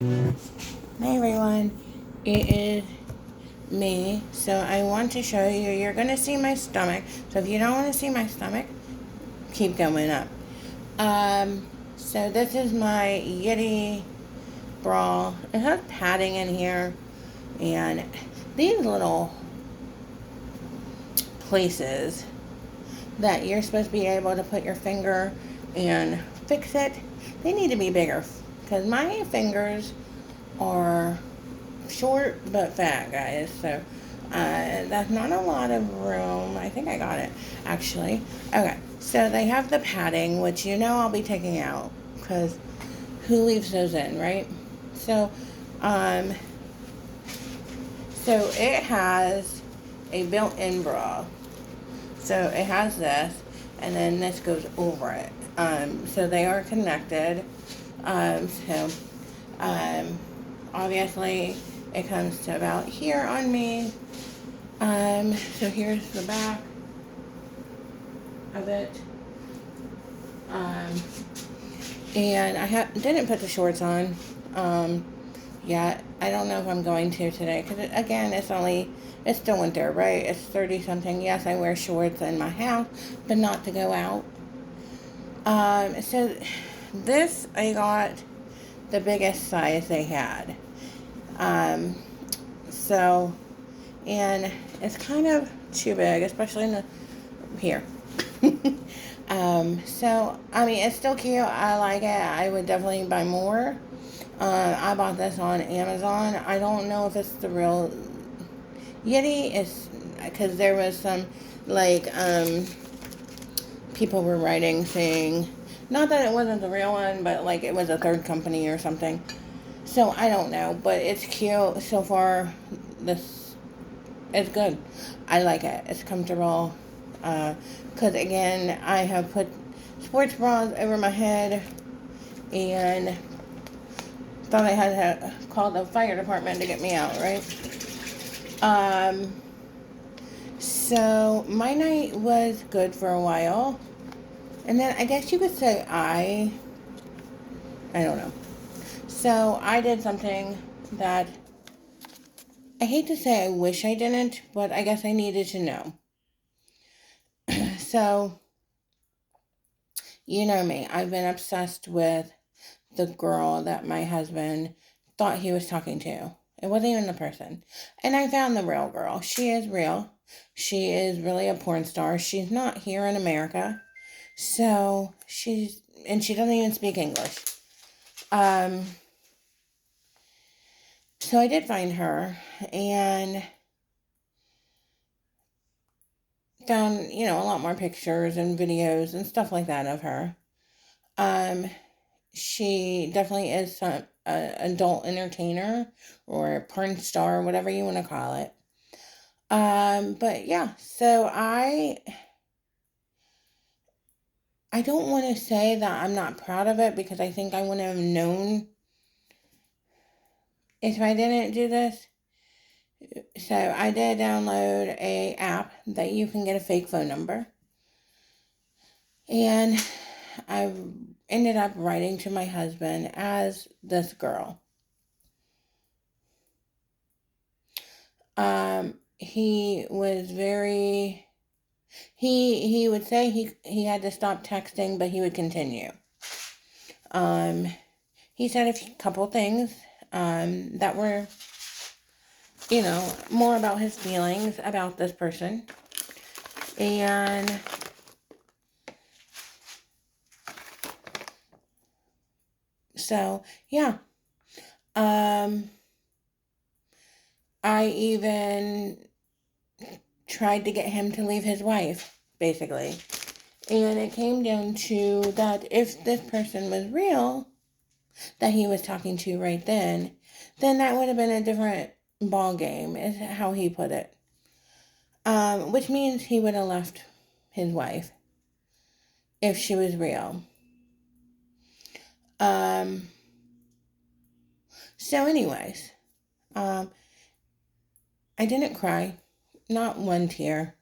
Hi everyone, it is me. So I want to show you, you're going to see my stomach. So if you don't want to see my stomach, keep going up. So this is my Yeti bra. It has padding in here. And these little places that you're supposed to be able to put your finger and fix it, they need to be bigger. Because my fingers are short but fat, guys. So that's not a lot of room. I think I got it, actually. Okay, so they have the padding, which I'll be taking out because who leaves those in, right? So, um, so it has a built-in bra. So it has this, and then this goes over it. So they are connected. So um, obviously it comes to about here on me. So here's the back of it. Um, and didn't put the shorts on yet. I don't know if I'm going to today because again, it's still winter, right? It's 30 something. Yes, I wear shorts in my house, but not to go out. So this I got the biggest size they had. Um, so and it's kind of too big, especially in the here. So I mean, it's still cute. I like it. I would definitely buy more. I bought this on Amazon. I don't know if it's the real Yeti. It's because there was some like people were writing saying not that it wasn't the real one, but like it was a third company or something. So I don't know, but it's cute so far. This It's good. I like it. It's comfortable. Because again, I have put sports bras over my head and thought I had to call the fire department to get me out, right? Um, so my night was good for a while. And then I guess you could say I don't know. So I did something that I hate to say I wish I didn't, but I guess I needed to know. So, you know me, I've been obsessed with the girl that my husband thought he was talking to. It wasn't even the person. And I found the real girl. She is real. She is really a porn star. She's not here in America. So and she doesn't even speak English. Um, so I did find her and found, a lot more pictures and videos and stuff like that of her. Um, she definitely is some adult entertainer or porn star, whatever you want to call it. But yeah, so I don't want to say that I'm not proud of it because I think I wouldn't have known if I didn't do this. So I did download a app that you can get a fake phone number. And I ended up writing to my husband as this girl. He was very he would say he had to stop texting, but he would continue. Um, he said couple things that were, more about his feelings about this person. And so, yeah. Um, I even tried to get him to leave his wife, basically. And it came down to that if this person was real, that he was talking to right then that would have been a different ball game, is how he put it. Which means he would have left his wife if she was real. Um, so, anyways, um, I didn't cry, not one tear.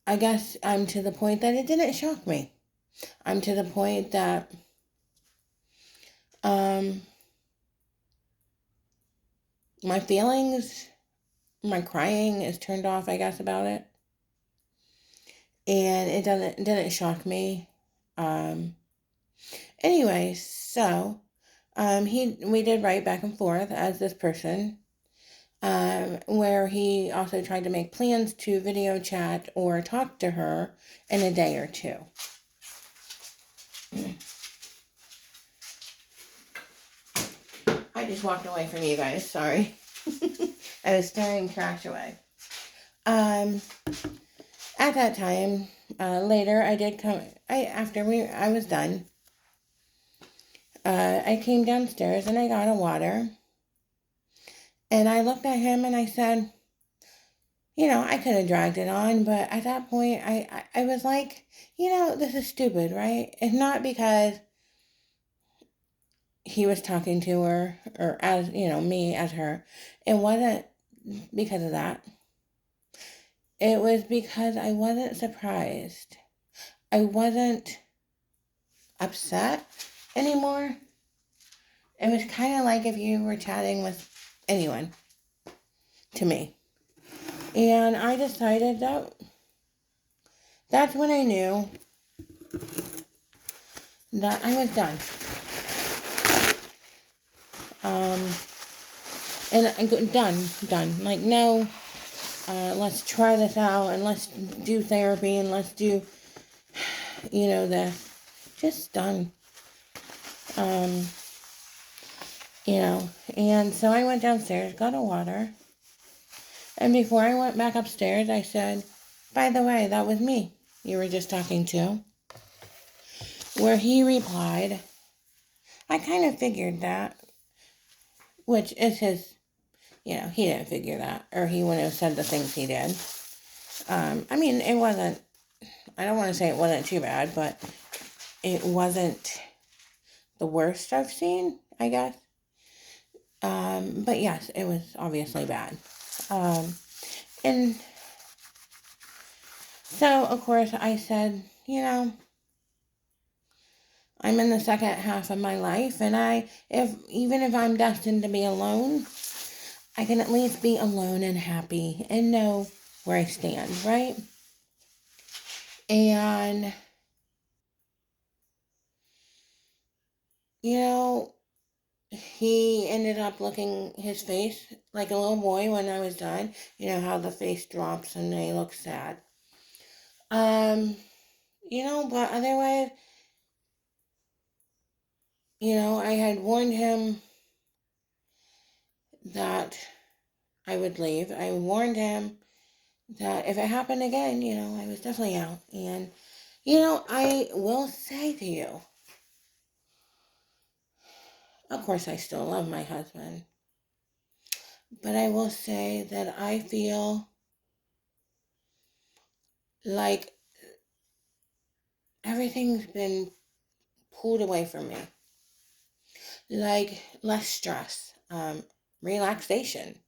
I guess I'm to the point that it didn't shock me. I'm to the point that, um, my feelings, my crying is turned off, I guess, about it. And it didn't shock me. Anyway, so we did write back and forth as this person, where he also tried to make plans to video chat or talk to her in a day or two. I just walked away from you guys, sorry. I was throwing trash away. At that time, later, I did come, I was done, I came downstairs and I got a water. And I looked at him and I said, I could have dragged it on, but at that point, I was like, this is stupid, right? It's not because he was talking to her or as, me as her. It wasn't because of that. It was because I wasn't surprised. I wasn't upset anymore. It was kind of like if you were chatting with anyone to me. And I decided that's when I knew that I was done. And done. Like, no, let's try this out and let's do therapy and let's do, just done. And so I went downstairs, got a water. And before I went back upstairs, I said, by the way, that was me you were just talking to. Where he replied, I kind of figured that, which is his, he didn't figure that, or he wouldn't have said the things he did. It wasn't, I don't want to say it wasn't too bad, but it wasn't the worst I've seen, I guess. But yes, it was obviously bad. And so, of course, I said, I'm in the second half of my life, and even if I'm destined to be alone, I can at least be alone and happy and know where I stand, right? And, he ended up looking his face like a little boy when I was done. You know how the face drops and they look sad. But otherwise, I had warned him that I would leave. I warned him that if it happened again, I was definitely out. And, I will say to you, of course, I still love my husband. But I will say that I feel like everything's been pulled away from me. Like less stress, relaxation.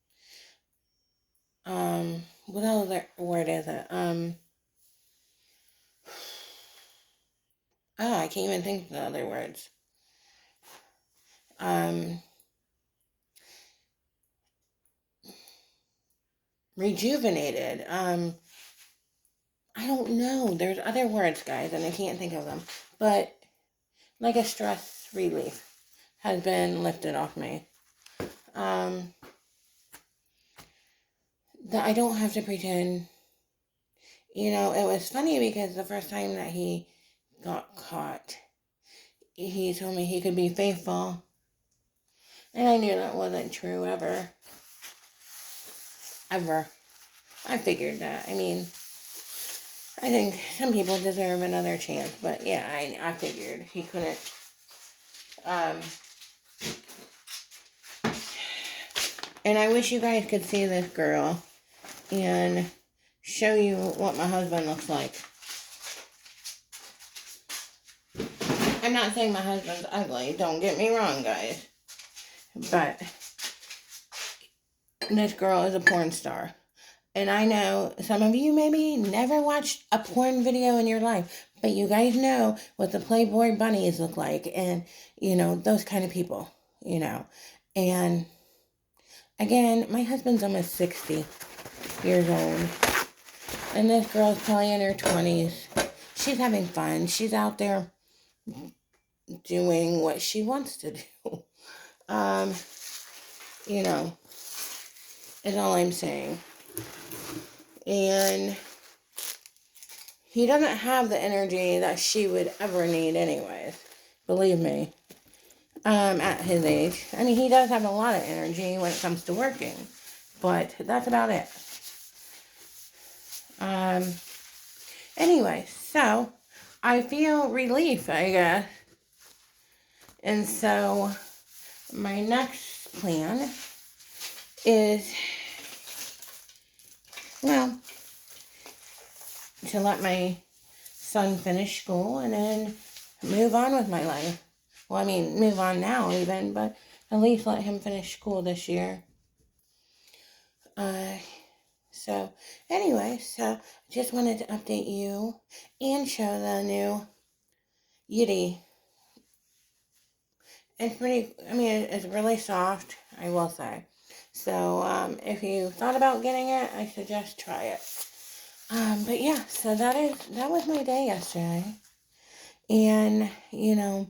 What other word is it? I can't even think of the other words. Rejuvenated. I don't know. There's other words, guys, and I can't think of them. But like a stress relief has been lifted off me. That I don't have to pretend. It was funny because the first time that he got caught, he told me he could be faithful. And I knew that wasn't true ever. Ever. I figured that. I think some people deserve another chance. But yeah, I figured he couldn't. And I wish you guys could see this girl and show you what my husband looks like. I'm not saying my husband's ugly. Don't get me wrong, guys. But this girl is a porn star. And I know some of you maybe never watched a porn video in your life, but you guys know what the Playboy bunnies look like and, those kind of people, And Again, my husband's almost 60 years old. And this girl's probably in her 20s. She's having fun. She's out there doing what she wants to do. You know, is all I'm saying. And he doesn't have the energy that she would ever need anyways. Believe me. At his age. I mean, he does have a lot of energy when it comes to working. But that's about it. Anyway, so I feel relief, I guess. And so my next plan is, well, to let my son finish school and then move on with my life. Well, I mean, move on now even, but at least let him finish school this year. So anyway, so just wanted to update you and show the new Yitty. It's pretty, I mean, it's really soft, I will say. So, if you thought about getting it, I suggest try it. But yeah, so that was my day yesterday. And, you know,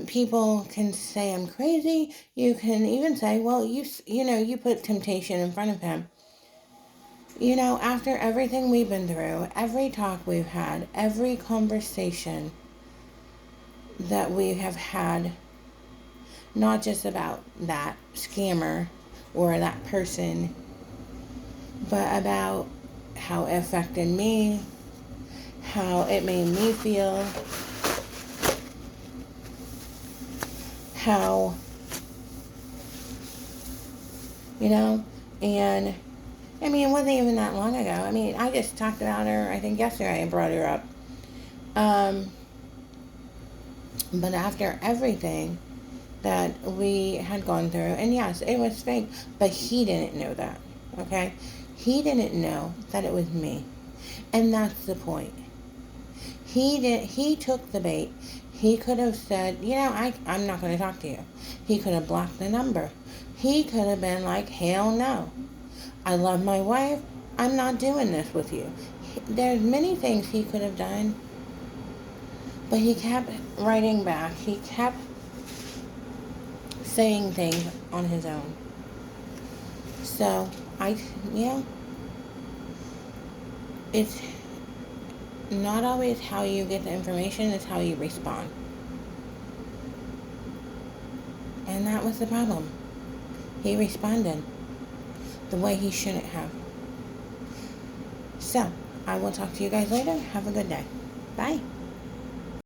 people can say I'm crazy. You can even say, well, you put temptation in front of him. You know, after everything we've been through, every talk we've had, every conversation that we have had, not just about that scammer or that person, but about how it affected me, how it made me feel, how, you know, and I mean, it wasn't even that long ago. I mean, I just talked about her, I think yesterday I brought her up. But after everything that we had gone through, and yes, it was fake, but he didn't know that, okay? He didn't know that it was me. And that's the point. He took the bait. He could have said, I'm not going to talk to you. He could have blocked the number. He could have been like, hell no. I love my wife. I'm not doing this with you. There's many things he could have done. But he kept writing back. He kept saying things on his own. So, it's not always how you get the information, it's how you respond. And that was the problem. He responded the way he shouldn't have. So, I will talk to you guys later. Have a good day. Bye.